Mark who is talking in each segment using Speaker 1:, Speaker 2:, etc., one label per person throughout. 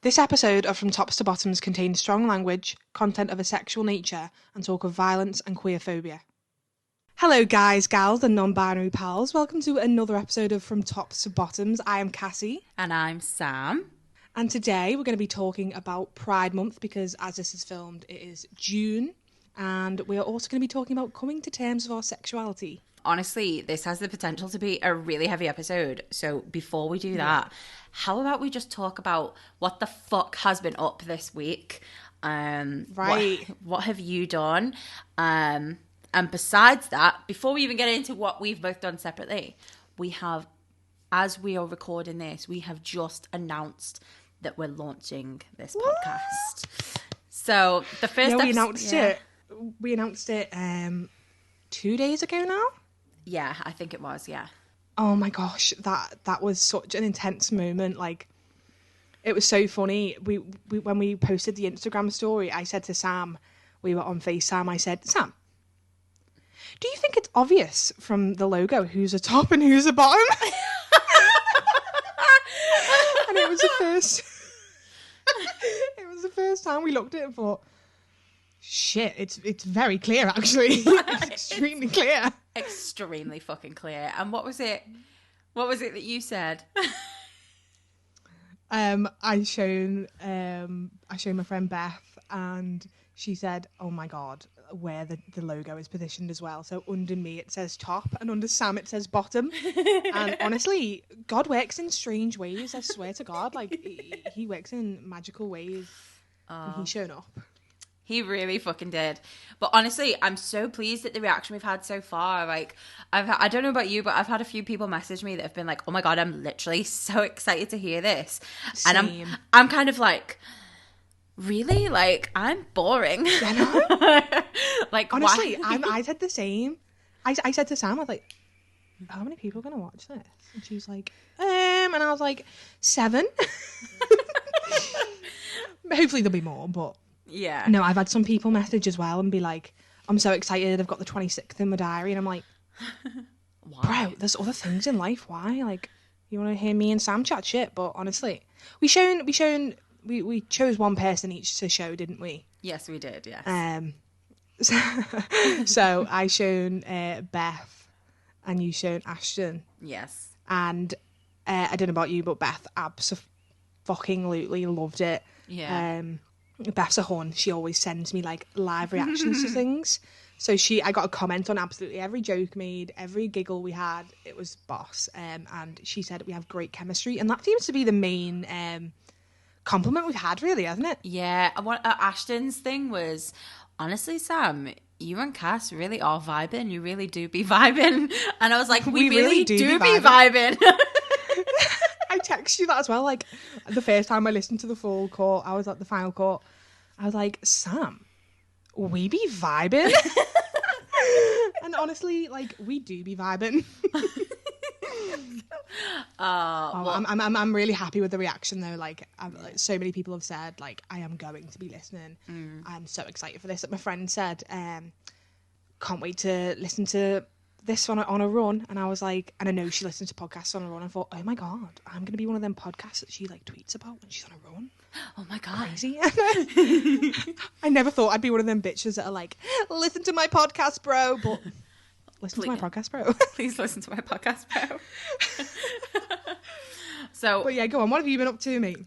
Speaker 1: This episode of From Tops to Bottoms contains strong language, content of a sexual nature, and talk of violence and queerphobia. Hello guys, gals and non-binary pals. Welcome to another episode of From Tops to Bottoms. I am Cassie.
Speaker 2: And I'm Sam.
Speaker 1: And today we're going to be talking about Pride Month because as this is filmed, it is June. And we are also going to be talking about coming to terms with our sexuality.
Speaker 2: Honestly, this has the potential to be a really heavy episode. So before we do that, how about we just talk about what the fuck has been up this week?
Speaker 1: Right.
Speaker 2: What have you done? And besides that, before we even get into what we've both done separately, we have, as we are recording this, we have just announced that we're launching this podcast. So the first
Speaker 1: we announced it. We announced it 2 days ago now.
Speaker 2: Yeah, I think it was, yeah.
Speaker 1: Oh my gosh, that was such an intense moment. Like, it was so funny. We when we posted the Instagram story, I said to Sam, we were on FaceTime, I said, Sam, do you think it's obvious from the logo who's a top and who's a bottom? And it was the first time we looked at it and thought, shit, it's very clear actually. It's extremely clear.
Speaker 2: Extremely fucking clear. And what was it that you said?
Speaker 1: I shown my friend Beth and she said, oh my god, where the logo is positioned as well. So under me it says top and under Sam it says bottom. And honestly, God works in strange ways, I swear to God. Like he works in magical ways. And he's shown up.
Speaker 2: He really fucking did. But honestly, I'm so pleased at the reaction we've had so far. Like, I don't know about you, but I've had a few people message me that have been like, oh my God, I'm literally so excited to hear this.
Speaker 1: Same.
Speaker 2: And I'm kind of like, really? Like, I'm boring.
Speaker 1: I know.
Speaker 2: Like,
Speaker 1: honestly,
Speaker 2: why?
Speaker 1: I said the same. I said to Sam, I was like, how many people are going to watch this? And she was like, and I was like, 7. Hopefully there'll be more, but...
Speaker 2: Yeah.
Speaker 1: No, I've had some people message as well and be like, I'm so excited, I've got the 26th in my diary. And I'm like,
Speaker 2: Why?
Speaker 1: bro, there's other things in life. Why? Like, you want to hear me and Sam chat shit? But honestly, we chose one person each to show, didn't we?
Speaker 2: Yes, we did, yes.
Speaker 1: So I shown Beth and you shown Ashton.
Speaker 2: Yes.
Speaker 1: And I don't know about you, but Beth absolutely loved it.
Speaker 2: Yeah.
Speaker 1: Beth's a hun. She always sends me like live reactions to things. So I got a comment on absolutely every joke made, every giggle we had. It was boss. And she said we have great chemistry. And that seems to be the main compliment we've had, really, hasn't it?
Speaker 2: Yeah. Ashton's thing was, honestly, Sam, you and Cass really are vibing. You really do be vibing. And I was like, we really do be vibing.
Speaker 1: I text you that as well. Like, the first time I listened to the full court, I was at the final court. I was like, Sam, we be vibing. And honestly, like, we do be vibing. I'm really happy with the reaction though. Like, so many people have said, like, I am going to be listening. I'm so excited for this. Like, my friend said, can't wait to listen to this on a run. And I was like, and I know she listens to podcasts on a run. I thought, oh my god, I'm gonna be one of them podcasts that she like tweets about when she's on a run.
Speaker 2: Oh my god,
Speaker 1: crazy. I never thought I'd be one of them bitches that are like, listen to my podcast, bro. But listen to my podcast, bro.
Speaker 2: Please listen to my podcast, bro. So,
Speaker 1: but yeah, go on, what have you been up to, mate?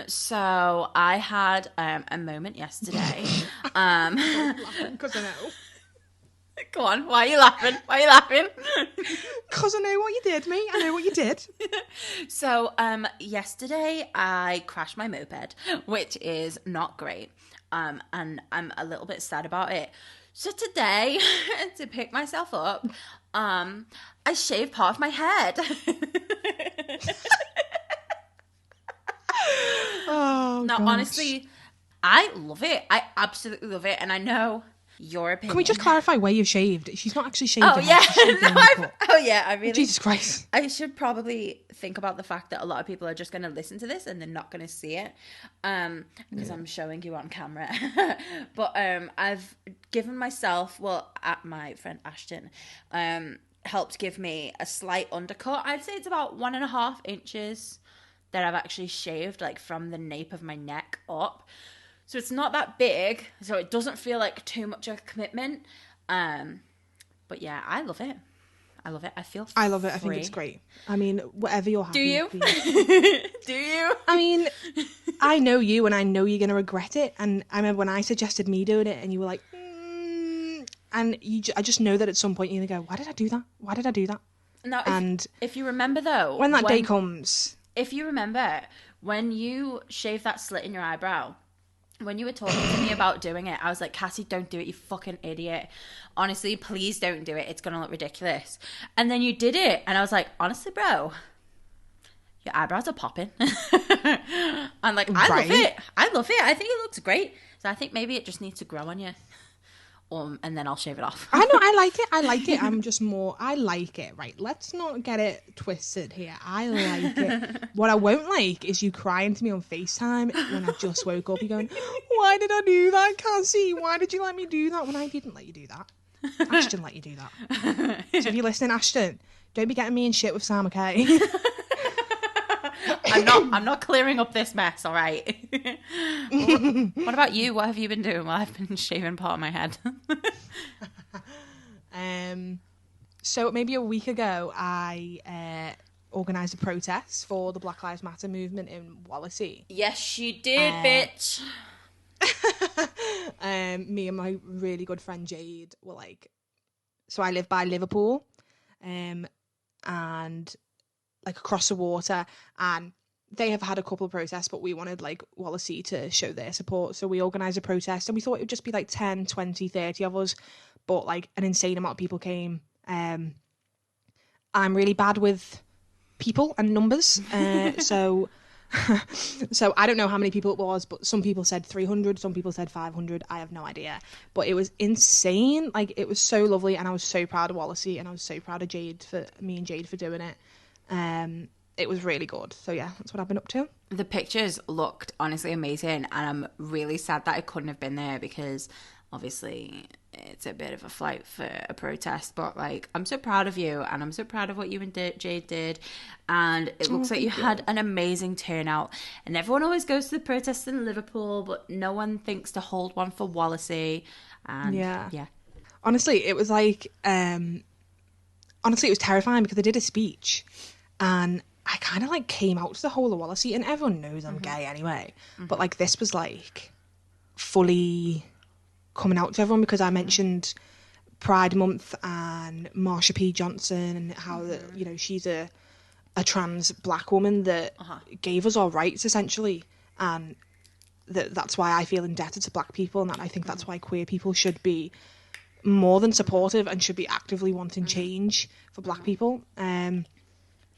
Speaker 2: So I had a moment yesterday.
Speaker 1: Because I know.
Speaker 2: Go on, why are you laughing?
Speaker 1: Because I know what you did, mate. I know what you did.
Speaker 2: So, yesterday I crashed my moped, which is not great. And I'm a little bit sad about it. So today, to pick myself up, I shaved part of my head.
Speaker 1: Oh,
Speaker 2: now,
Speaker 1: gosh.
Speaker 2: honestly, I love it. I absolutely love it. And I know your opinion.
Speaker 1: Can we just clarify where you've shaved? She's not actually shaved.
Speaker 2: Oh, yeah. I really...
Speaker 1: Jesus Christ.
Speaker 2: I should probably think about the fact that a lot of people are just going to listen to this and they're not going to see it. Because I'm showing you on camera. But I've given myself, my friend Ashton, helped give me a slight undercut. I'd say it's about 1.5 inches that I've actually shaved, like, from the nape of my neck up. So it's not that big, so it doesn't feel like too much of a commitment. But yeah, I love it. I love it.
Speaker 1: I love it. I think it's great. I mean, whatever you're happy.
Speaker 2: Do you? Do you?
Speaker 1: I mean, I know you, and I know you're gonna regret it. And I remember when I suggested me doing it, and you were like, and I just know that at some point you're gonna go, why did I do that? Why did I do that?
Speaker 2: No,
Speaker 1: And
Speaker 2: if you remember though,
Speaker 1: when that day comes,
Speaker 2: if you remember when you shaved that slit in your eyebrow, when you were talking to me about doing it, I was like, Cassie, don't do it, you fucking idiot. Honestly, please don't do it. It's going to look ridiculous. And then you did it. And I was like, honestly, bro, your eyebrows are popping. I'm like, I love it. I love it. I think it looks great. So I think maybe it just needs to grow on you. And then I'll shave it off.
Speaker 1: I know, I like it. I like it. I'm just more, I like it. Right, let's not get it twisted here. I like it. What I won't like is you crying to me on FaceTime when I just woke up. You going, why did I do that, Cassie? Why did you let me do that when I didn't let you do that? Ashton let you do that. So if you're listening, Ashton, don't be getting me in shit with Sam, okay?
Speaker 2: I'm not clearing up this mess, all right? What about you? What have you been doing while I've been shaving part of my head?
Speaker 1: So maybe a week ago, I organised a protest for the Black Lives Matter movement in Wallasey.
Speaker 2: Yes, you did, bitch.
Speaker 1: Me and my really good friend Jade were like, so I live by Liverpool, and like across the water, and they have had a couple of protests, but we wanted like Wallasey to show their support. So we organised a protest, and we thought it would just be like 10, 20, 30 of us, but like an insane amount of people came. I'm really bad with people and numbers. So I don't know how many people it was, but some people said 300, some people said 500. I have no idea. But it was insane. Like, it was so lovely, and I was so proud of Wallasey, and I was so proud of Jade for doing it. It was really good. So yeah, that's what I've been up to.
Speaker 2: The pictures looked honestly amazing, and I'm really sad that I couldn't have been there because obviously it's a bit of a flight for a protest, but like, I'm so proud of you, and I'm so proud of what you and Jade did, and it looks like you had an amazing turnout. And everyone always goes to the protests in Liverpool, but no one thinks to hold one for Wallasey. And yeah.
Speaker 1: Honestly, it was like it was terrifying because I did a speech, and I kind of like came out to the whole of Wallasey, and everyone knows I'm gay anyway. But like, this was like fully coming out to everyone because I mentioned Pride Month and Marsha P. Johnson and how she's a trans black woman that gave us our rights essentially, and that's why I feel indebted to black people, and that I think that's why queer people should be more than supportive and should be actively wanting change for black people.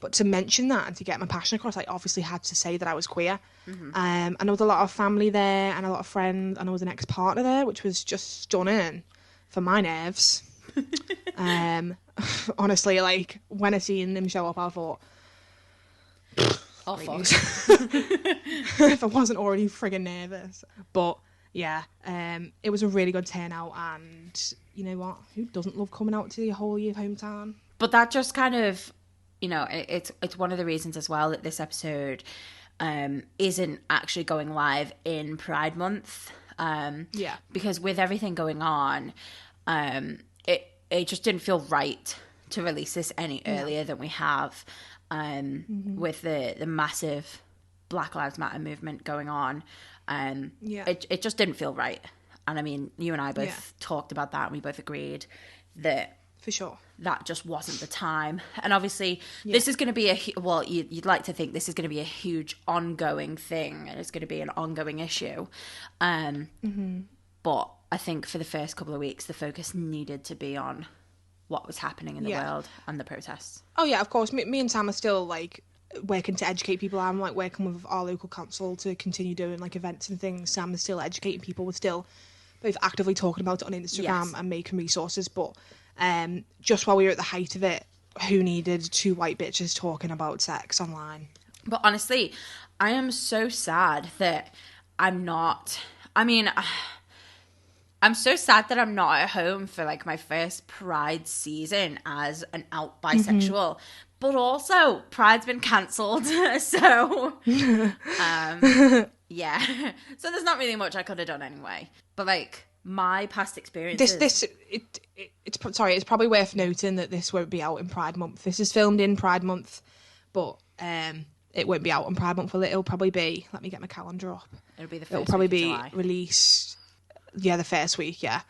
Speaker 1: But to mention that and to get my passion across, I obviously had to say that I was queer. And there was a lot of family there and a lot of friends, and there was an ex-partner there, which was just stunning for my nerves. Honestly, like, when I seen them show up, I thought,
Speaker 2: oh, fuck.
Speaker 1: If I wasn't already friggin' nervous. But yeah, it was a really good turnout, and you know what? Who doesn't love coming out to your whole year hometown?
Speaker 2: But that just kind of, it's one of the reasons as well that this episode isn't actually going live in Pride Month. Because with everything going on, it just didn't feel right to release this any earlier than we have. With the massive Black Lives Matter movement going on, it just didn't feel right. And I mean, you and I both talked about that, and we both agreed that
Speaker 1: for sure
Speaker 2: that just wasn't the time. And obviously this is going to be you'd like to think this is going to be a huge ongoing thing, and it's going to be an ongoing issue. But I think for the first couple of weeks, the focus needed to be on what was happening in the world and the protests.
Speaker 1: Oh yeah, of course. Me and Sam are still like working to educate people. I'm like working with our local council to continue doing like events and things. Sam is still educating people. We're still both actively talking about it on Instagram and making resources. But just while we were at the height of it, who needed two white bitches talking about sex online?
Speaker 2: But honestly, I am so sad that I'm not. I mean, I'm so sad that I'm not at home for like my first Pride season as an out bisexual, But also, Pride's been cancelled, so yeah. So there's not really much I could have done anyway. But like my past experiences.
Speaker 1: It's probably worth noting that this won't be out in Pride Month. This is filmed in Pride Month, but it won't be out on Pride Month. It'll probably be. Let me get my calendar up.
Speaker 2: It'll be the first.
Speaker 1: It'll probably
Speaker 2: week of
Speaker 1: be
Speaker 2: July.
Speaker 1: released. Yeah, the first week. Yeah.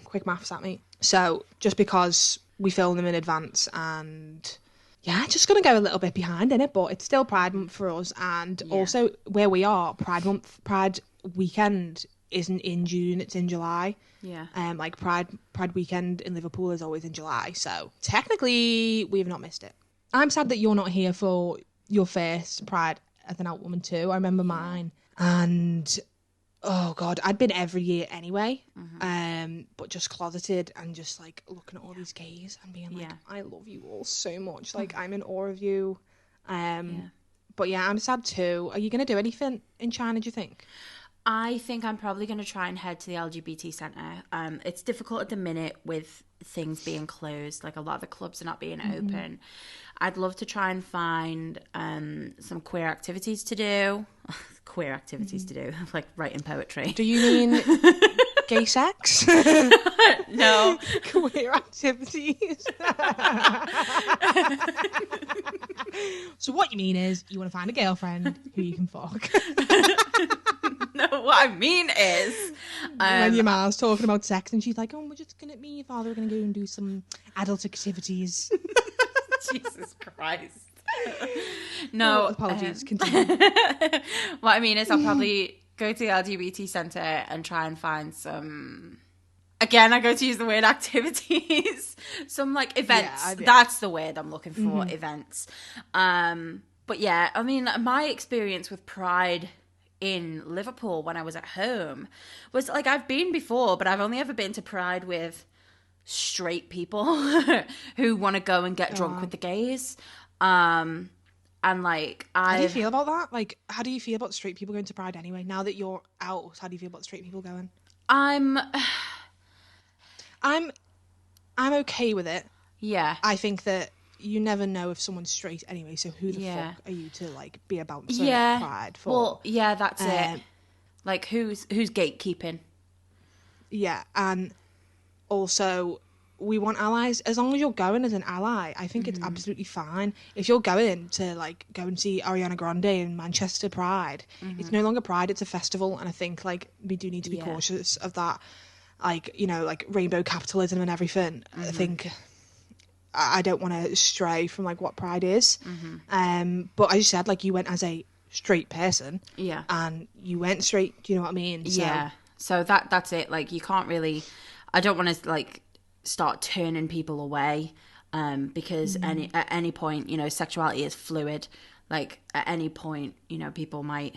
Speaker 1: Quick maths at me. So just because we film them in advance and. Yeah, just going to go a little bit behind in it, but it's still Pride Month for us. And also where we are, Pride weekend isn't in June, it's in July.
Speaker 2: Yeah.
Speaker 1: Like Pride weekend in Liverpool is always in July. So technically we've not missed it. I'm sad that you're not here for your first Pride as an out woman too. I remember mine. And oh God, I'd been every year anyway. But just closeted and just like looking at all these gays and being like, I love you all so much. Like I'm in awe of you. But yeah, I'm sad too. Are you going to do anything in China, do you think?
Speaker 2: I think I'm probably going to try and head to the LGBT centre. It's difficult at the minute with things being closed. Like a lot of the clubs are not being open. I'd love to try and find some queer activities to do. Queer activities to do, like writing poetry.
Speaker 1: Do you mean gay sex?
Speaker 2: No.
Speaker 1: Queer activities. So what you mean is you want to find a girlfriend who you can fuck.
Speaker 2: No, what I mean is...
Speaker 1: when your ma's talking about sex and she's like, oh, we're just going to, me and your father are going to go and do some adult activities.
Speaker 2: Jesus Christ. No.
Speaker 1: Apologies, continue.
Speaker 2: What I mean is I'll probably go to the LGBT centre and try and find some... Again, I go to use the word activities. Some like events. Yeah. That's the word I'm looking for, events. But yeah, I mean, my experience with Pride in Liverpool when I was at home was like, I've been before, but I've only ever been to Pride with straight people who want to go and get drunk with the gays. And like,
Speaker 1: how do you feel about that? Like, how do you feel about straight people going to Pride anyway? Now that you're out, how do you feel about straight people going? I'm okay with it. Yeah. I think that you never know if someone's straight anyway, so who the fuck are you to like be a bouncer at Pride for?
Speaker 2: Well, yeah, that's it. Like who's gatekeeping?
Speaker 1: Yeah, and also we want allies. As long as you're going as an ally, I think it's absolutely fine. If you're going to like go and see Ariana Grande in Manchester Pride, it's no longer Pride, it's a festival, and I think like we do need to be cautious of that. Like, you know, like rainbow capitalism and everything. I think I don't want to stray from like what Pride is. But as you said, like you went as a straight person. Yeah. And you went straight, do you know what I mean? So,
Speaker 2: yeah. So that's it. Like you can't really, I don't want to like start turning people away. Because at any point, you know, sexuality is fluid. Like at any point, you know, people might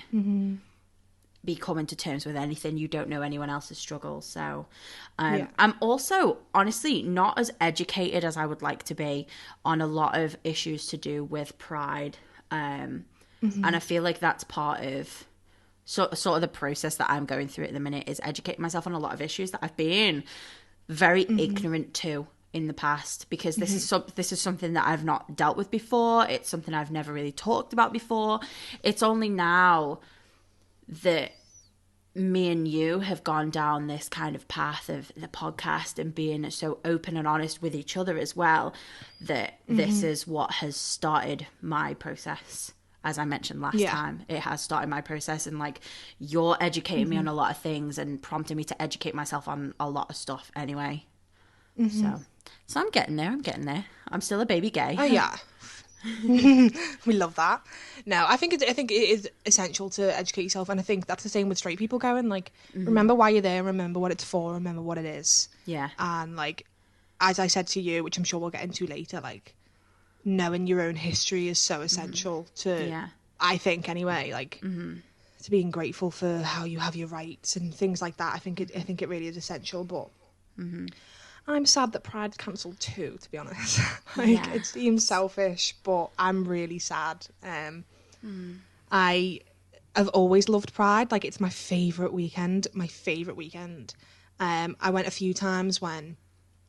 Speaker 2: be coming to terms with anything. You don't know anyone else's struggles. So I'm also honestly not as educated as I would like to be on a lot of issues to do with Pride. And I feel like that's part of sort of the process that I'm going through at the minute, is educating myself on a lot of issues that I've been very ignorant to in the past, because this is something that I've not dealt with before. It's something I've never really talked about before. It's only now that me and you have gone down this kind of path of the podcast and being so open and honest with each other as well, that this is what has started my process. As I mentioned last time, it has started my process, and like you're educating me on a lot of things and prompting me to educate myself on a lot of stuff anyway. So I'm getting there. I'm still a baby gay.
Speaker 1: Oh yeah. We love that. No, I think it is essential to educate yourself, and I think that's the same with straight people going. Like, remember why you're there, remember what it's for, remember what it is. Yeah. And like, as I said to you, which I'm sure we'll get into later, like knowing your own history is so essential to. I think anyway, like to being grateful for how you have your rights and things like that. I think it really is essential, but. I'm sad that Pride's cancelled too, to be honest. It seems selfish, but I'm really sad. I have always loved Pride. Like, it's my favourite weekend. I went a few times when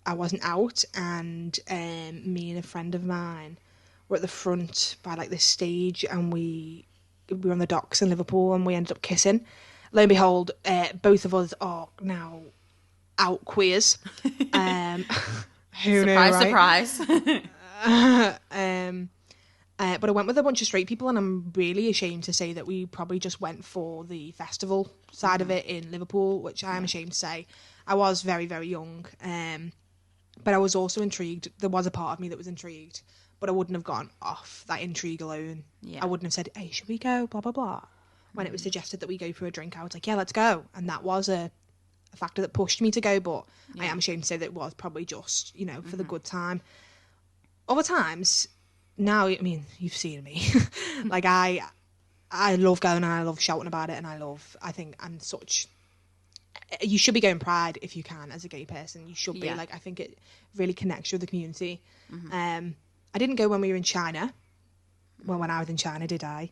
Speaker 1: I wasn't out, and me and a friend of mine were at the front by like this stage, and we were on the docks in Liverpool, and we ended up kissing. Lo and behold, both of us are now out queers. Who knew, right?
Speaker 2: Surprise.
Speaker 1: But I went with a bunch of straight people, and I'm really ashamed to say that we probably just went for the festival side of it in Liverpool, which I am ashamed to say. I was very, very young, but I was also intrigued. There was a part of me that was intrigued, but I wouldn't have gone off that intrigue alone. I wouldn't have said, hey, should we go, blah, blah, blah. When it was suggested that we go for a drink, I was like, yeah, let's go. And that was a factor that pushed me to go, but I am ashamed to say that it was probably just, you know, for the good time. Other times... Now, I mean, you've seen me. Like, I love going and I love shouting about it, and I think I'm such... You should be going Pride if you can as a gay person. You should be. Like, I think it really connects you with the community. I didn't go when we were in China. Well, when I was in China, did I?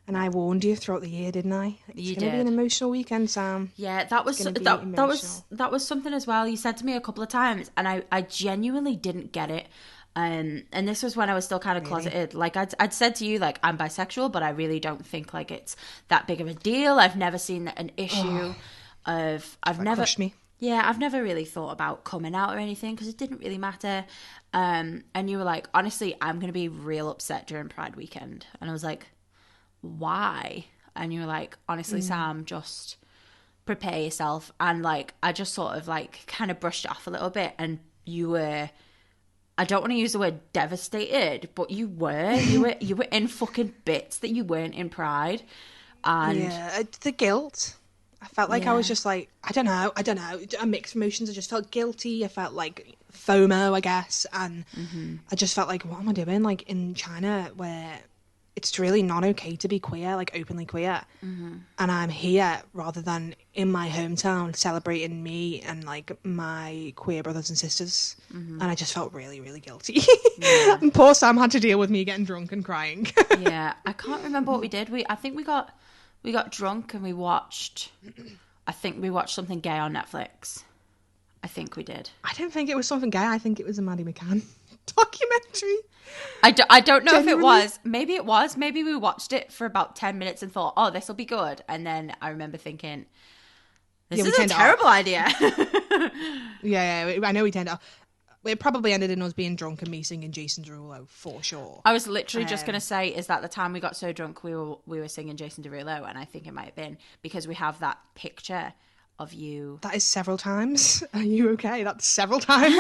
Speaker 1: And I warned you throughout the year, didn't I? It's going to be an emotional weekend, Sam.
Speaker 2: Yeah, that was something as well. You said to me a couple of times, and I genuinely didn't get it. And this was when I was still kind of closeted. Like I'd said to you, like, I'm bisexual, but I really don't think like it's that big of a deal. I've never seen an issue I've never really thought about coming out or anything, because it didn't really matter. And you were like, honestly, I'm going to be real upset during Pride weekend. And I was like, why? And you were like, honestly, Sam, just prepare yourself. And like, I just sort of like kind of brushed it off a little bit, and you were... I don't want to use the word devastated, but you were in fucking bits that you weren't in Pride. And
Speaker 1: the guilt. I felt like I was just like, I don't know, mixed emotions. I just felt guilty. I felt like FOMO, I guess. And I just felt like, what am I doing? Like in China, where it's really not okay to be queer, like openly queer. And I'm here rather than in my hometown celebrating me and like my queer brothers and sisters. And I just felt really, really guilty. And poor Sam had to deal with me getting drunk and crying.
Speaker 2: I can't remember what we did. I think we got drunk and we watched something gay on Netflix. I think we did.
Speaker 1: I don't think it was something gay. I think it was a Maddie McCann documentary.
Speaker 2: I don't know if it was. Maybe it was. Maybe we watched it for about 10 minutes and thought, oh, this will be good. And then I remember thinking, this is a terrible idea.
Speaker 1: I know we turned it off. It probably ended in us being drunk and me singing Jason Derulo, for sure.
Speaker 2: I was literally just going to say, is that the time we got so drunk we were singing Jason Derulo? And I think it might have been because we have that picture of you.
Speaker 1: That is several times. Are you okay? That's several times.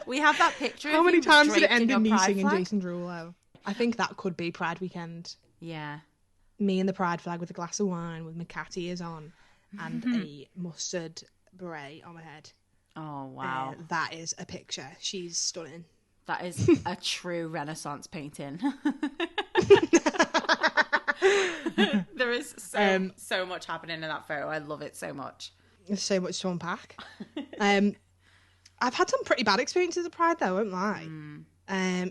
Speaker 2: We have that picture.
Speaker 1: How many times did it end in me singing Jason Derulo? I think that could be Pride weekend.
Speaker 2: Yeah.
Speaker 1: Me and the Pride flag with a glass of wine with my cat ears on and a mustard beret on my head.
Speaker 2: Oh, wow.
Speaker 1: That is a picture. She's stunning.
Speaker 2: That is a true Renaissance painting. There is so much happening in that photo. I love it so much.
Speaker 1: There's so much to unpack. I've had some pretty bad experiences at Pride, though, I won't lie.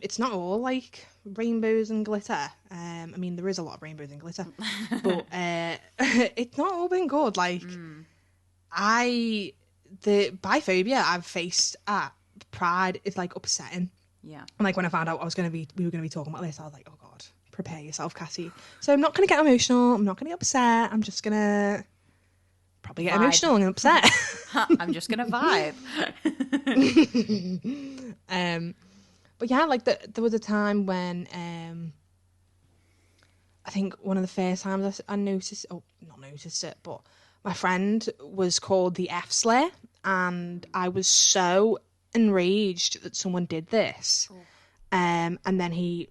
Speaker 1: It's not all like rainbows and glitter. I mean, there is a lot of rainbows and glitter, but it's not all been good. Like, the biphobia I've faced at Pride is like upsetting.
Speaker 2: Yeah.
Speaker 1: And like when I found out we were gonna be talking about this, I was like, oh God, prepare yourself, Cassie. So I'm not gonna get emotional. I'm not gonna get upset. I'm just gonna probably get emotional and upset.
Speaker 2: I'm just gonna vibe.
Speaker 1: But yeah, like there was a time when I think one of the first times I noticed, not noticed it, but my friend was called the F Slayer, and I was so enraged that someone did this. And then he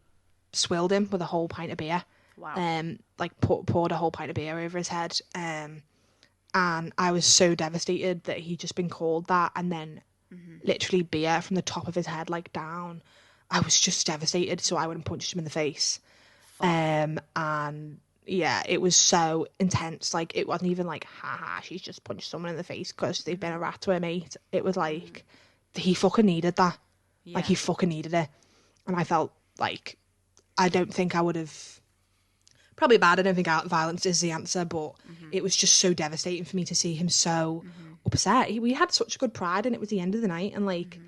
Speaker 1: swilled him with a whole pint of beer.
Speaker 2: Wow.
Speaker 1: Like poured a whole pint of beer over his head. And I was so devastated that he'd just been called that, and then literally beer from the top of his head like down. I was just devastated, so I went and punched him in the face. And yeah, it was so intense. Like, it wasn't even like, haha, she's just punched someone in the face because they've been a rat to her mate. It was like, he fucking needed that. Yeah. Like, he fucking needed it. And I felt like, I don't think I would have, probably bad, I don't think violence is the answer, but it was just so devastating for me to see him so upset. We had such good Pride, and it was the end of the night, and like,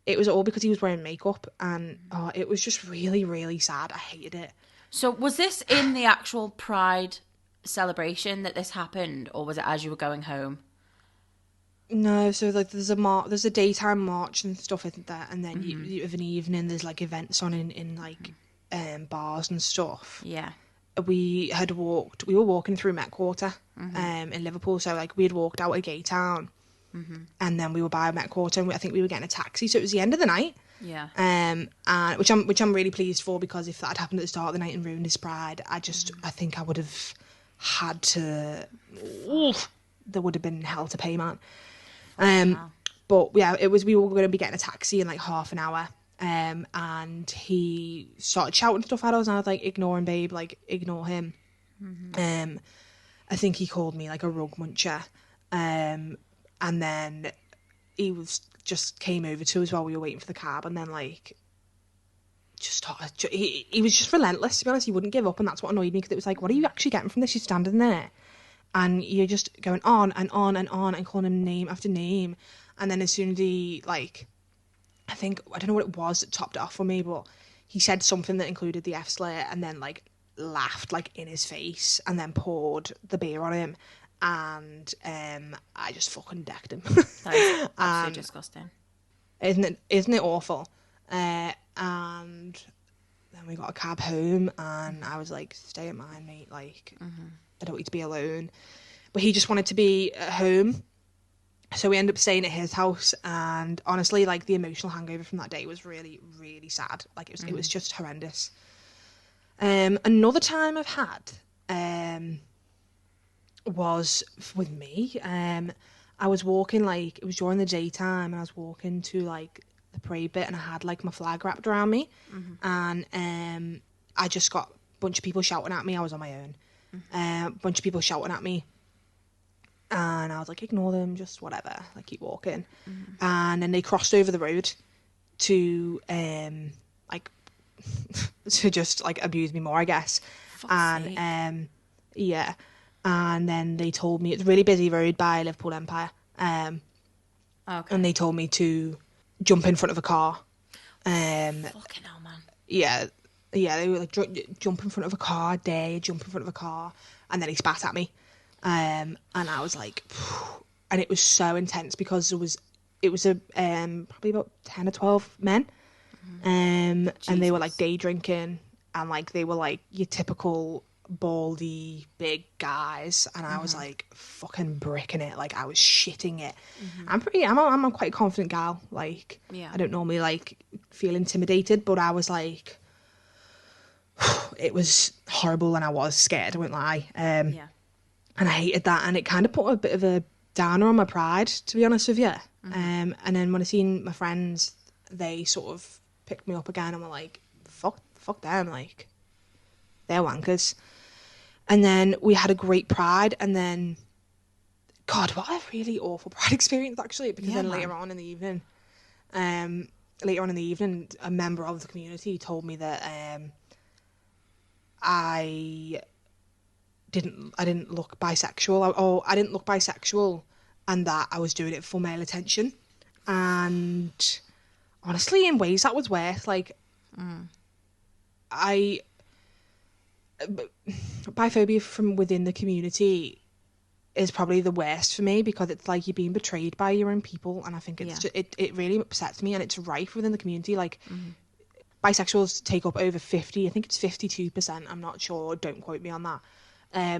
Speaker 1: it was all because he was wearing makeup, and it was just really, really sad. I hated it.
Speaker 2: So was this in the actual Pride celebration that this happened, or was it as you were going home?
Speaker 1: No, so like there's a daytime march and stuff, isn't there? And then you have an evening. There's like events on in like bars and stuff.
Speaker 2: Yeah.
Speaker 1: We were walking through Met Quarter in Liverpool, so like we had walked out of Gay Town, and then we were by Met Quarter, and I think we were getting a taxi, so it was the end of the night.
Speaker 2: Yeah.
Speaker 1: And which I'm really pleased for, because if that had happened at the start of the night and ruined his pride, I think I would have had to. There would have been hell to pay, man. But yeah, we were going to be getting a taxi in like half an hour. And he started shouting stuff at us, and I was like, ignore him, babe, like ignore him. I think he called me like a rug muncher. And then he just came over to us while we were waiting for the cab, and then like just started, he was just relentless, to be honest. He wouldn't give up, and that's what annoyed me, because it was like, what are you actually getting from this? You're standing there and you're just going on and on and on and calling him name after name. And then as soon as he, like, I don't know what it was that topped it off for me, but he said something that included the F slur, and then like laughed like in his face, and then poured the beer on him, and I just fucking decked him.
Speaker 2: That is absolutely disgusting.
Speaker 1: Isn't it awful? And then we got a cab home, and I was like, stay at mine, mate, like I don't need to be alone. But he just wanted to be at home. So we ended up staying at his house, and honestly, like, the emotional hangover from that day was really, really sad. Like, it was just horrendous. Another time I've had was with me. I was walking, like, it was during the daytime, and I was walking to, like, the parade bit, and I had, like, my flag wrapped around me, and I just got a bunch of people shouting at me. I was on my own. A bunch of people shouting at me. And I was like, ignore them, just whatever, like, keep walking. And then they crossed over the road to, like, to just, like, abuse me more, I guess.
Speaker 2: Fuck's sake.
Speaker 1: Yeah. And then they told me, it's a really busy road by Liverpool Empire. Okay. And they told me to jump in front of a car.
Speaker 2: Fucking hell, man.
Speaker 1: Yeah, they were like, jump in front of a car, jump in front of a car. And then he spat at me. And I was like, phew. And it was so intense, because it was probably about 10 or 12 men. And they were like day drinking, and like they were like your typical baldy big guys, and I was like fucking bricking it, like I was shitting it. I'm a quite confident gal, like,
Speaker 2: yeah.
Speaker 1: I don't normally like feel intimidated, but I was like, it was horrible, and I was scared, I won't lie.
Speaker 2: Yeah.
Speaker 1: And I hated that, and it kind of put a bit of a downer on my pride, to be honest with you. And then when I seen my friends, they sort of picked me up again, and were like, fuck them, like, they're wankers. And then we had a great pride, and then, God, what a really awful pride experience, actually, because then later on in the evening, a member of the community told me that I didn't look bisexual, I didn't look bisexual, and that I was doing it for male attention. And honestly, in ways that was worse. Like, biphobia from within the community is probably the worst for me, because it's like you're being betrayed by your own people, and I think it's it really upsets me, and it's rife within the community. Like, bisexuals take up over 50, I think it's 52%, I'm not sure, don't quote me on that,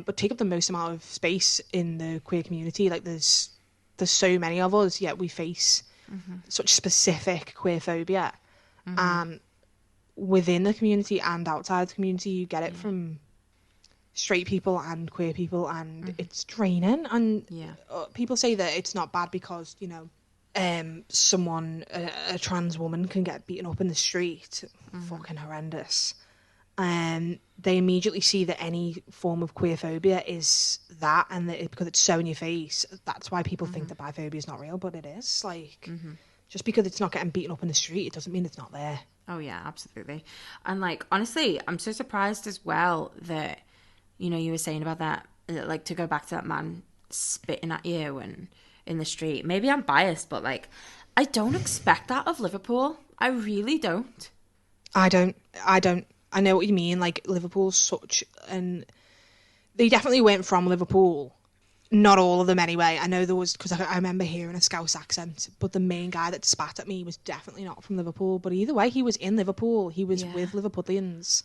Speaker 1: but take up the most amount of space in the queer community. Like, there's so many of us, yet we face such specific queer phobia, and within the community and outside the community, you get it from straight people and queer people, and it's draining. And people say that it's not bad because, you know, a trans woman can get beaten up in the street. Fucking horrendous. They immediately see that any form of queer phobia is that, and that because it's so in your face, that's why people think that biphobia is not real, but it is. Like, just because it's not getting beaten up in the street, it doesn't mean it's not there.
Speaker 2: Oh yeah, absolutely. And like, honestly, I'm so surprised as well that, you know, you were saying about that, like, to go back to that man spitting at you and in the street. Maybe I'm biased, but like, I don't expect that of Liverpool. I really don't.
Speaker 1: I don't. I know what you mean. Like, Liverpool's such an... They definitely weren't from Liverpool. Not all of them anyway. I know there was, because I remember hearing a Scouse accent, but the main guy that spat at me was definitely not from Liverpool. But either way, he was in Liverpool. He was with Liverpudlians.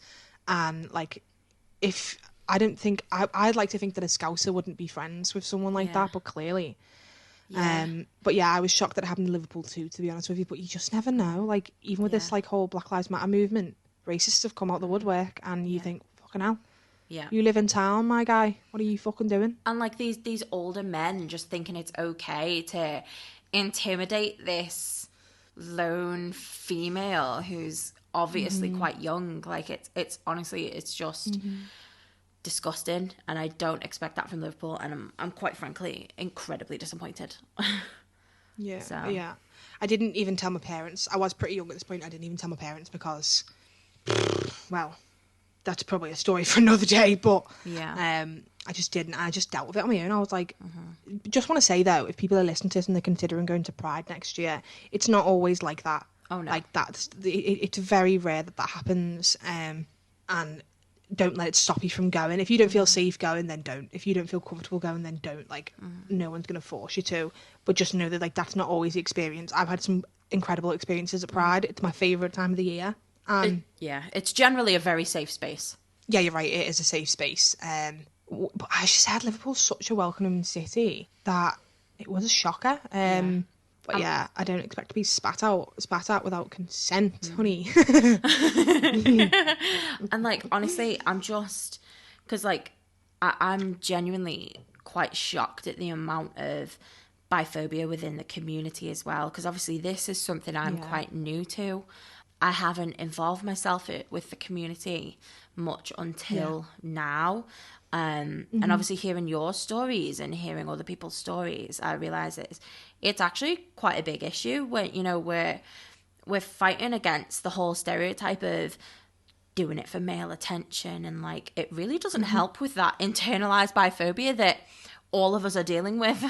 Speaker 1: And, like, if... I don't think... I'd like to think that a Scouser wouldn't be friends with someone like that, but clearly... Yeah. But yeah, I was shocked that it happened in Liverpool too, to be honest with you. But you just never know. Like, even with this like whole Black Lives Matter movement, racists have come out the woodwork, and you think, fucking hell. Yeah. You live in town, my guy. What are you fucking doing?
Speaker 2: And like these older men just thinking it's okay to intimidate this lone female who's obviously quite young. Like it's honestly, it's just disgusting, and I don't expect that from Liverpool, and I'm quite frankly incredibly disappointed.
Speaker 1: Yeah. I didn't even tell my parents. I was pretty young at this point. I didn't even tell my parents because, well, that's probably a story for another day, but I just didn't. I just dealt with it on my own. I was like, just want to say though, if people are listening to this and they're considering going to Pride next year, it's not always like that.
Speaker 2: Oh no.
Speaker 1: Like it's very rare that happens, and don't let it stop you from going. If you don't feel safe going, then don't. If you don't feel comfortable going, then don't. Like, no one's going to force you to. But just know that, like, that's not always the experience. I've had some incredible experiences at Pride. It's my favourite time of the year.
Speaker 2: It's generally a very safe space.
Speaker 1: Yeah, you're right. It is a safe space. But as you said, Liverpool's such a welcoming city that it was a shocker. But yeah, I don't expect to be spat out without consent, honey.
Speaker 2: And like, honestly, I'm just, because like, I'm genuinely quite shocked at the amount of biphobia within the community as well. Because obviously this is something I'm quite new to. I haven't involved myself with the community much until now. And obviously hearing your stories and hearing other people's stories, I realise it's actually quite a big issue when, you know, we're fighting against the whole stereotype of doing it for male attention, and like it really doesn't help with that internalized biphobia that all of us are dealing with.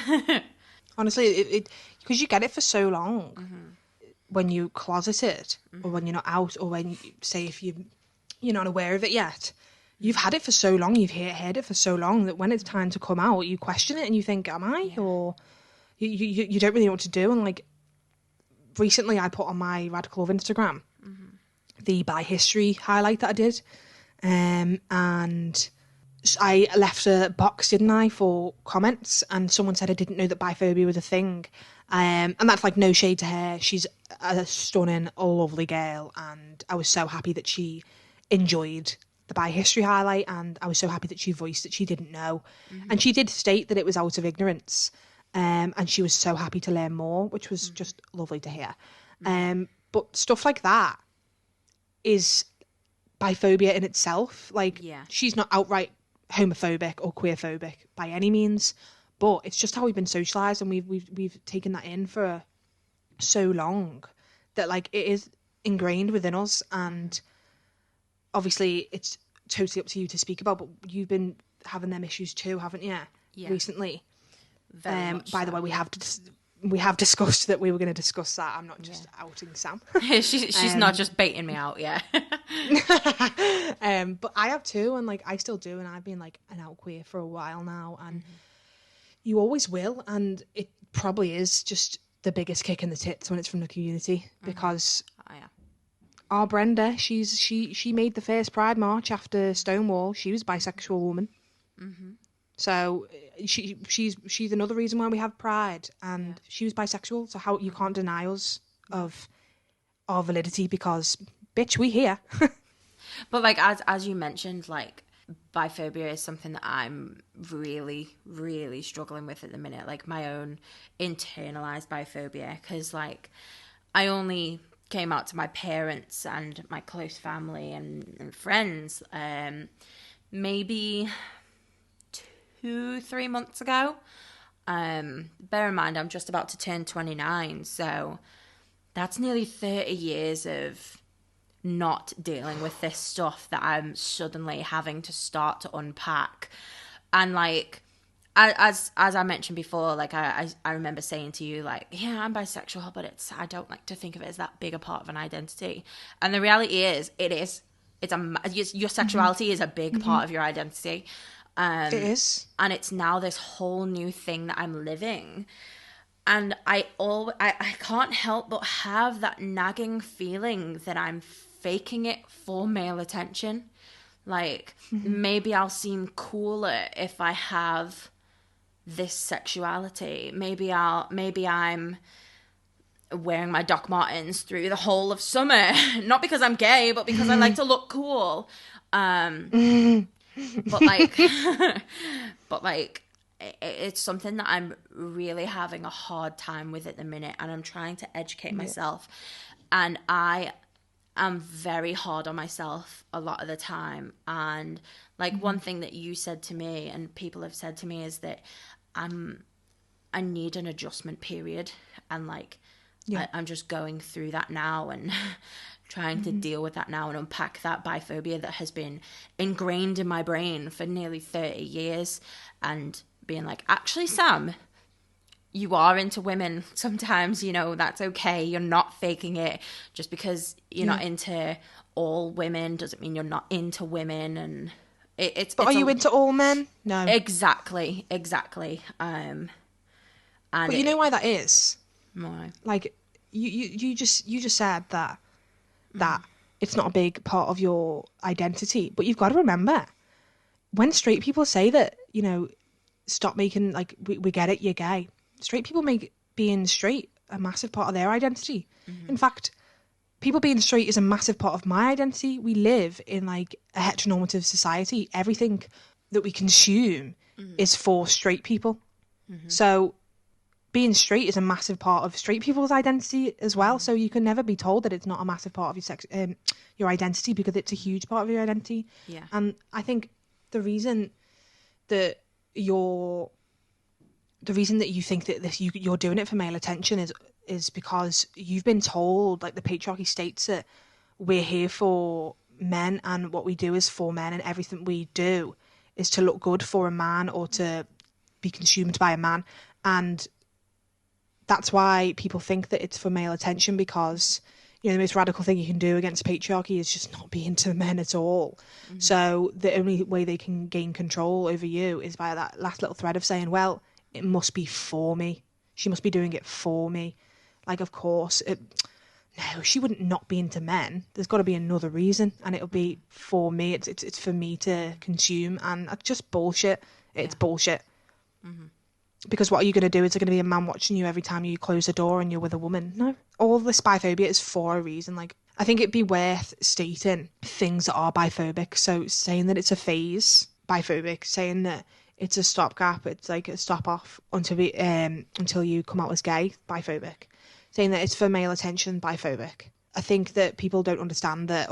Speaker 1: Honestly, it because you get it for so long when you closet it, or when you're not out, or when say if you're not aware of it yet. You've had it for so long, you've heard it for so long, that when it's time to come out, you question it and you think, am I? Or you don't really know what to do. And like, recently I put on my Radical Love Instagram the Bi History highlight that I did. And I left a box, didn't I, for comments, and someone said I didn't know that biphobia was a thing. And that's like no shade to her. She's a stunning, lovely girl, and I was so happy that she enjoyed the Bi History highlight, and I was so happy that she voiced that she didn't know. And she did state that it was out of ignorance, and she was so happy to learn more, which was just lovely to hear. But stuff like that is biphobia in itself. Like, she's not outright homophobic or queerphobic by any means, but it's just how we've been socialised, and we've taken that in for so long that like it is ingrained within us. And obviously it's totally up to you to speak about, but you've been having them issues too, haven't you? Recently. Very much by the way, we have discussed that we were going to discuss that. I'm not just outing Sam.
Speaker 2: she's not just baiting me out,
Speaker 1: but I have too, and like I still do, and I've been like an out queer for a while now, and you always will, and it probably is just the biggest kick in the tits when it's from the community, because our Brenda, she made the first Pride March after Stonewall. She was a bisexual woman. So she's another reason why we have Pride, and she was bisexual. So how you can't deny us of our validity, because bitch, we here.
Speaker 2: But like as you mentioned, like biphobia is something that I'm really, really struggling with at the minute. Like my own internalized biphobia, because like I only came out to my parents and my close family and friends maybe 2-3 months ago. Bear in mind, I'm just about to turn 29, so that's nearly 30 years of not dealing with this stuff that I'm suddenly having to start to unpack. And like, as I mentioned before, like I remember saying to you, like, yeah, I'm bisexual, but I don't like to think of it as that big a part of an identity. And the reality is, your sexuality is a big part of your identity.
Speaker 1: It is.
Speaker 2: And it's now this whole new thing that I'm living. And I can't help but have that nagging feeling that I'm faking it for male attention. Like, maybe I'll seem cooler if I have this sexuality. Maybe I'm wearing my Doc Martens through the whole of summer. Not because I'm gay, but because I like to look cool. But like, it's something that I'm really having a hard time with at the minute, and I'm trying to educate myself. And I am very hard on myself a lot of the time. And like one thing that you said to me, and people have said to me, is that I need an adjustment period, and like I'm just going through that now and trying to deal with that now and unpack that biphobia that has been ingrained in my brain for nearly 30 years, and being like, actually, Sam, you are into women sometimes, you know, that's okay. You're not faking it. Just because you're not into all women doesn't mean you're not into women. And
Speaker 1: But are you into all men? No.
Speaker 2: Exactly. And
Speaker 1: but you know why that is?
Speaker 2: Why?
Speaker 1: Like, you just said that it's not a big part of your identity. But you've got to remember, when straight people say that, you know, stop making, like, we get it, you're gay. Straight people make being straight a massive part of their identity. In fact, people being straight is a massive part of my identity. We live in, like, a heteronormative society. Everything that we consume is for straight people. So being straight is a massive part of straight people's identity as well. So you can never be told that it's not a massive part of your identity, because it's a huge part of your identity.
Speaker 2: Yeah.
Speaker 1: And I think the reason that you think that you're doing it for male attention is because you've been told, like, the patriarchy states that we're here for men, and what we do is for men, and everything we do is to look good for a man or to be consumed by a man. And that's why people think that it's for male attention, because, you know, the most radical thing you can do against patriarchy is just not be into men at all. So the only way they can gain control over you is by that last little thread of saying, well, it must be for me. She must be doing it for me. Like, of course, no, she wouldn't not be into men. There's got to be another reason, and it'll be for me. It's for me to consume, and that's just bullshit. It's bullshit. Because what are you going to do? Is there going to be a man watching you every time you close the door and you're with a woman? No. All this biphobia is for a reason. Like, I think it'd be worth stating things that are biphobic. So saying that it's a phase, biphobic. Saying that it's a stopgap, it's like a stop off until you come out as gay, biphobic. Saying that it's for male attention, biphobic. I think that people don't understand that.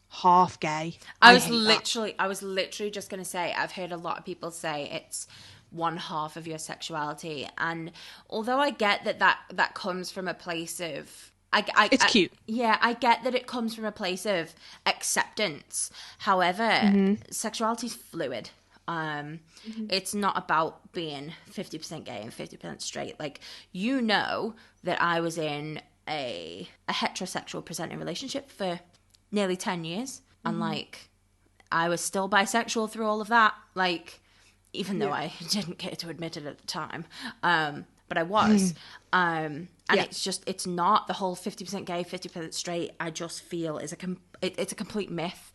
Speaker 1: Half gay.
Speaker 2: I was literally just going to say, I've heard a lot of people say it's one half of your sexuality, and although I get that comes from a place of
Speaker 1: it's cute.
Speaker 2: I get that it comes from a place of acceptance. However, sexuality's fluid. It's not about being 50% gay and 50% straight. Like, you know that I was in a heterosexual presenting relationship for nearly 10 years, and like, I was still bisexual through all of that. Like, even though I didn't care to admit it at the time. But I was. And it's not the whole 50% gay, 50% straight, I just feel it's a complete myth.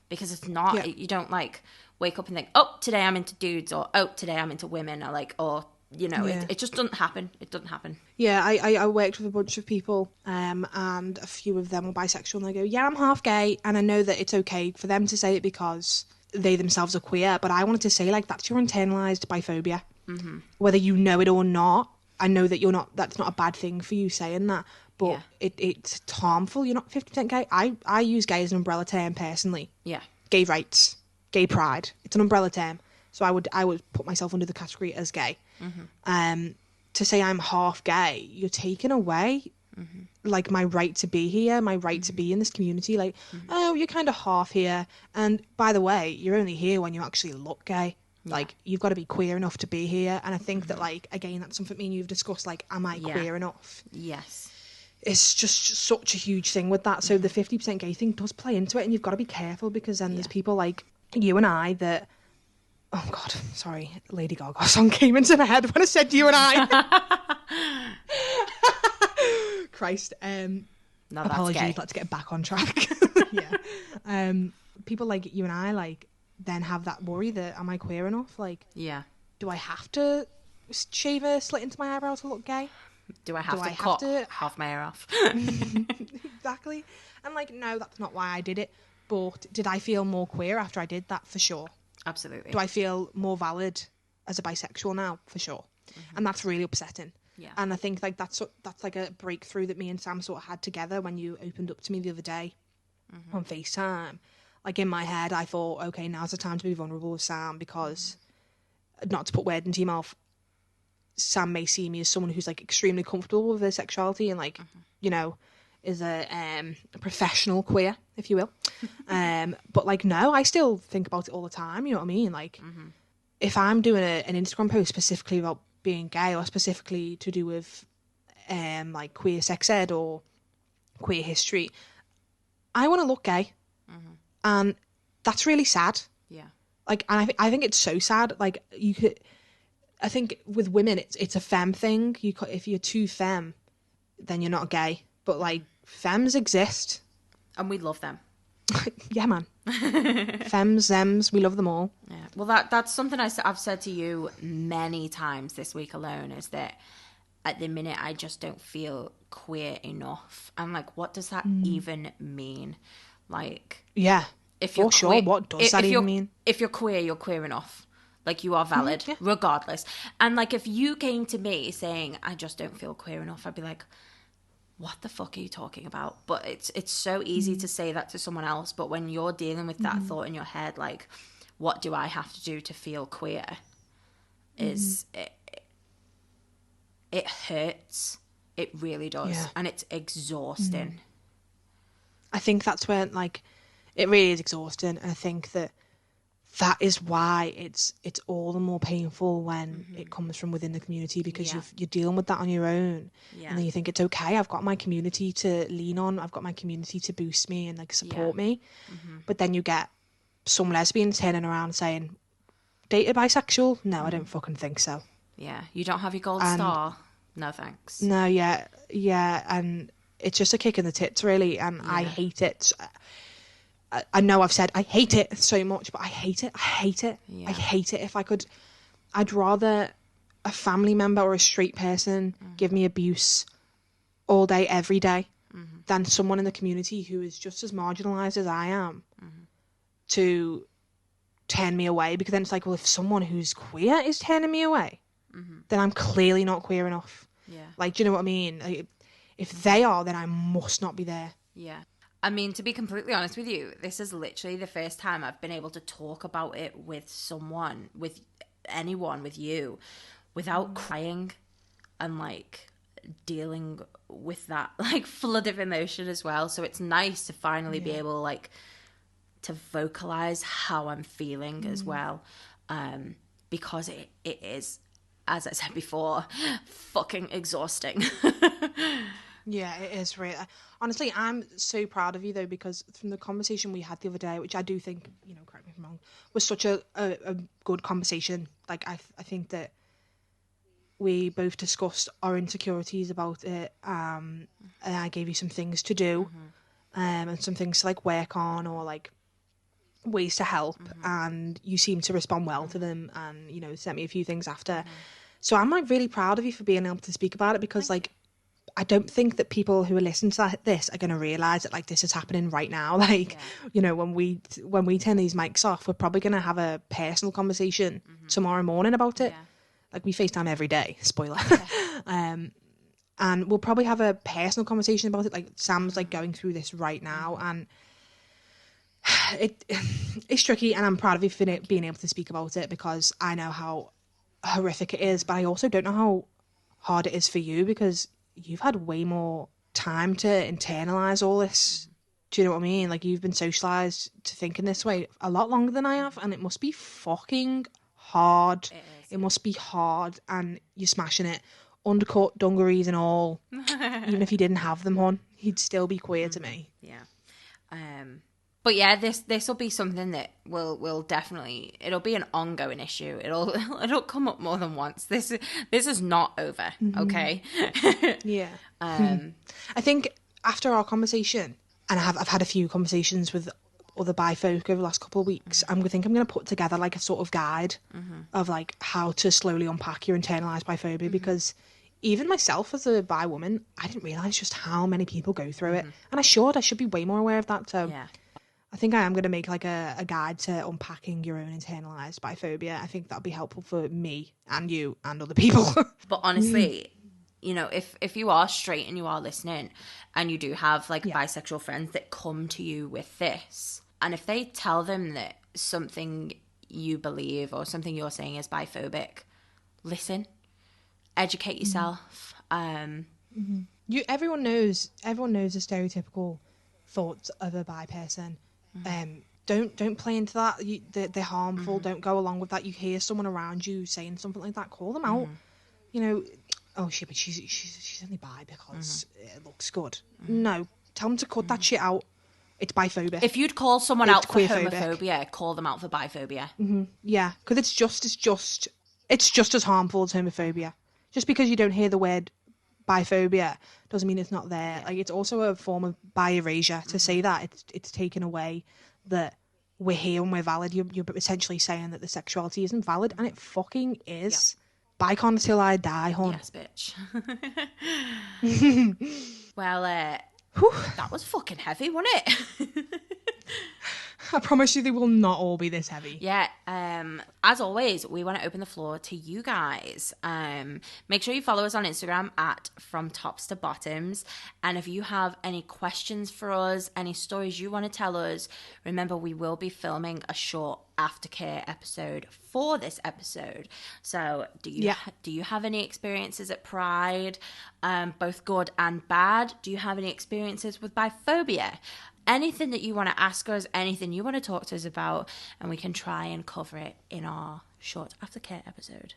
Speaker 2: Because it's not. Yeah. You don't, like, wake up and think, oh, today I'm into dudes, or oh, today I'm into women, or like, or, you know, it just doesn't happen. It doesn't happen. Yeah,
Speaker 1: I worked with a bunch of people, and a few of them were bisexual, and they go, yeah, I'm half gay, and I know that it's okay for them to say it because they themselves are queer, but I wanted to say, like, that's your internalized biphobia. Whether you know it or not, I know that that's not a bad thing for you saying that, but it's harmful. You're not 50% gay. I use gay as an umbrella term personally.
Speaker 2: Yeah.
Speaker 1: Gay rights, gay pride. It's an umbrella term. So I would put myself under the category as gay. To say I'm half gay, you're taking away like my right to be here, my right to be in this community. Like, oh, you're kind of half here, and by the way, you're only here when you actually look gay. Like, you've got to be queer enough to be here. And I think that, like, again, that's something me and you've discussed, like, am I queer enough?
Speaker 2: Yes.
Speaker 1: It's just such a huge thing with that. So the 50% gay thing does play into it, and you've got to be careful, because then there's people like you and I that, oh God, sorry, Lady Gaga song came into my head when I said you and I. Christ.
Speaker 2: No,
Speaker 1: apologies,
Speaker 2: that's gay.
Speaker 1: let's get back on track. People like you and I, like, then have that worry that, am I queer enough? Like, do I have to shave a slit into my eyebrow to look gay?
Speaker 2: Do I have to cut half my hair off?
Speaker 1: Exactly. And, like, no, that's not why I did it. But did I feel more queer after I did that? For sure.
Speaker 2: Absolutely.
Speaker 1: Do I feel more valid as a bisexual now? For sure. And that's really upsetting.
Speaker 2: Yeah.
Speaker 1: And I think, like, that's like a breakthrough that me and Sam sort of had together when you opened up to me the other day on FaceTime. Like, in my head, I thought, okay, now's the time to be vulnerable with Sam, because, not to put words into your mouth, Sam may see me as someone who's, like, extremely comfortable with their sexuality and, like, you know, is a professional queer, if you will. But, like, no, I still think about it all the time, you know what I mean? Like, if I'm doing an Instagram post specifically about being gay, or specifically to do with, like, queer sex ed or queer history, I want to look gay. And that's really sad. Yeah. Like, and I think it's so sad. Like, you could... I think with women, it's a femme thing. If you're too femme, then you're not gay. But, like, femmes exist.
Speaker 2: And we love them.
Speaker 1: Yeah, man. Femmes, thems, we love them all.
Speaker 2: Yeah. Well, that's something I've said to you many times this week alone, is that at the minute I just don't feel queer enough. I'm like, what does that even mean? Like... Yeah,
Speaker 1: if you're queer, what does that even mean?
Speaker 2: If you're queer enough. Like, you are valid, regardless. And, like, if you came to me saying, I just don't feel queer enough, I'd be like, what the fuck are you talking about? But it's so easy to say that to someone else. But when you're dealing with that thought in your head, like, what do I have to do to feel queer? It hurts. It really does. Yeah. And it's exhausting.
Speaker 1: I think that's when, like, it really is exhausting. And I think that is why it's all the more painful when it comes from within the community, because you're dealing with that on your own. And then you think, it's okay, I've got my community to lean on, I've got my community to boost me and, like, support me. But then you get some lesbians turning around saying, dated bisexual? No, I don't fucking think so.
Speaker 2: Yeah, you don't have your gold star? No thanks.
Speaker 1: No, yeah, and it's just a kick in the tits, really, and I hate it. I know I've said I hate it so much, but I hate it. Yeah. I hate it. If I could, I'd rather a family member or a straight person give me abuse all day, every day, than someone in the community who is just as marginalised as I am to turn me away. Because then it's like, well, if someone who's queer is turning me away, then I'm clearly not queer enough. Yeah. Like, do you know what I mean? Like, if they are, then I must not be there.
Speaker 2: Yeah. I mean, to be completely honest with you, this is literally the first time I've been able to talk about it with someone, with anyone, with you, without crying and, like, dealing with that, like, flood of emotion as well. So it's nice to finally be able, like, to vocalize how I'm feeling as well, because it is, as I said before, fucking exhausting.
Speaker 1: Yeah, it is really. Honestly, I'm so proud of you, though, because from the conversation we had the other day, which I do think, you know, correct me if I'm wrong, was such a good conversation. Like, I think that we both discussed our insecurities about it, and I gave you some things to do, and some things to, like, work on, or, like, ways to help, and you seemed to respond well to them, and, you know, sent me a few things after. So I'm, like, really proud of you for being able to speak about it, because, like, I don't think that people who are listening to this are going to realise that, like, this is happening right now. Like, you know, when we turn these mics off, we're probably going to have a personal conversation tomorrow morning about it. Like, we FaceTime every day, spoiler. And we'll probably have a personal conversation about it. Like, Sam's, like, going through this right now, and it's tricky, and I'm proud of you for being able to speak about it, because I know how horrific it is, but I also don't know how hard it is for you, because you've had way more time to internalise all this. Do you know what I mean? Like, you've been socialised to thinking this way a lot longer than I have, and it must be fucking hard. It must be hard, and you're smashing it. Undercut, dungarees and all. Even if he didn't have them on, he'd still be queer to me.
Speaker 2: Yeah. But yeah, this will be something that will definitely, it'll be an ongoing issue. It'll come up more than once. This is not over, okay?
Speaker 1: Yeah. I think after our conversation, and I've had a few conversations with other bi folk over the last couple of weeks, I'm going to put together like a sort of guide of like how to slowly unpack your internalized biphobia, because even myself as a bi woman, I didn't realise just how many people go through it. And I should be way more aware of that. So
Speaker 2: Yeah.
Speaker 1: I think I am going to make like a guide to unpacking your own internalized biphobia. I think that'll be helpful for me and you and other people.
Speaker 2: But honestly, you know, if you are straight and you are listening and you do have like bisexual friends that come to you with this, and if they tell them that something you believe or something you're saying is biphobic, listen, educate yourself.
Speaker 1: Everyone knows the stereotypical thoughts of a bi person. Don't play into that. They're harmful. Don't go along with that. You hear someone around you saying something like that, call them out. You know, oh shit, but she's only bi because it looks good. No, tell them to cut that shit out. It's biphobia.
Speaker 2: If you'd call someone out for homophobia, call them out for biphobia.
Speaker 1: Yeah, because it's just as harmful as homophobia. Just because you don't hear the word biphobia doesn't mean it's not there. Like, it's also a form of bi-erasure to say that it's taken away that we're here and we're valid. You're essentially saying that the sexuality isn't valid, and it fucking is. Bicon till I die, hon.
Speaker 2: Yes, bitch. Well, that was fucking heavy, wasn't it?
Speaker 1: I promise you they will not all be this heavy.
Speaker 2: Yeah. As always, we want to open the floor to you guys. Make sure you follow us on Instagram at From Tops to Bottoms. And if you have any questions for us, any stories you want to tell us, remember we will be filming a short aftercare episode for this episode. So do you have any experiences at Pride, both good and bad? Do you have any experiences with biphobia? Anything that you want to ask us, anything you want to talk to us about, and we can try and cover it in our short aftercare episode.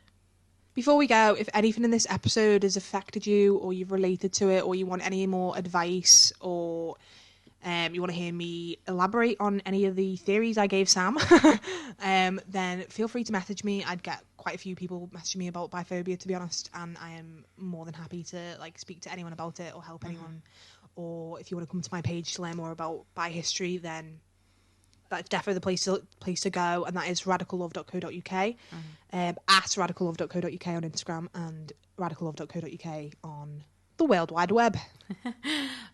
Speaker 1: Before we go, if anything in this episode has affected you, or you've related to it, or you want any more advice, or you want to hear me elaborate on any of the theories I gave Sam, then feel free to message me. I'd get quite a few people messaging me about biphobia, to be honest, and I am more than happy to like speak to anyone about it or help anyone. Or if you want to come to my page to learn more about bi history, then that's definitely the place to go, and that is radicallove.co.uk, at radicallove.co.uk on Instagram, and radicallove.co.uk on the World Wide Web.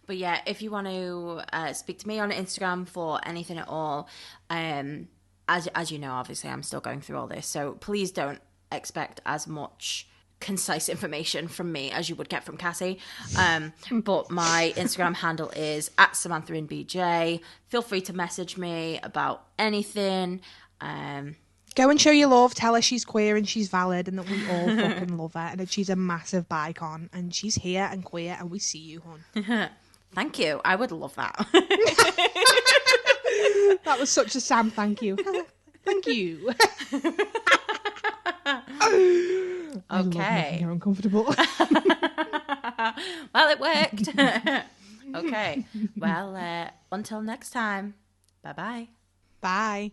Speaker 2: But yeah, if you want to speak to me on Instagram for anything at all, as you know, obviously I'm still going through all this, so please don't expect as much concise information from me as you would get from Cassie. But my Instagram handle is at SamanthaInBJ. Feel free to message me about anything.
Speaker 1: Go and show your love. Tell her she's queer and she's valid and that we all fucking love her and that she's a massive bicon and she's here and queer and we see you, hon.
Speaker 2: Thank you. I would love that.
Speaker 1: That was such a Sam thank you. Thank you.
Speaker 2: Okay.
Speaker 1: You're uncomfortable.
Speaker 2: Well, it worked. Okay. Well, until next time. Bye-bye.
Speaker 1: Bye.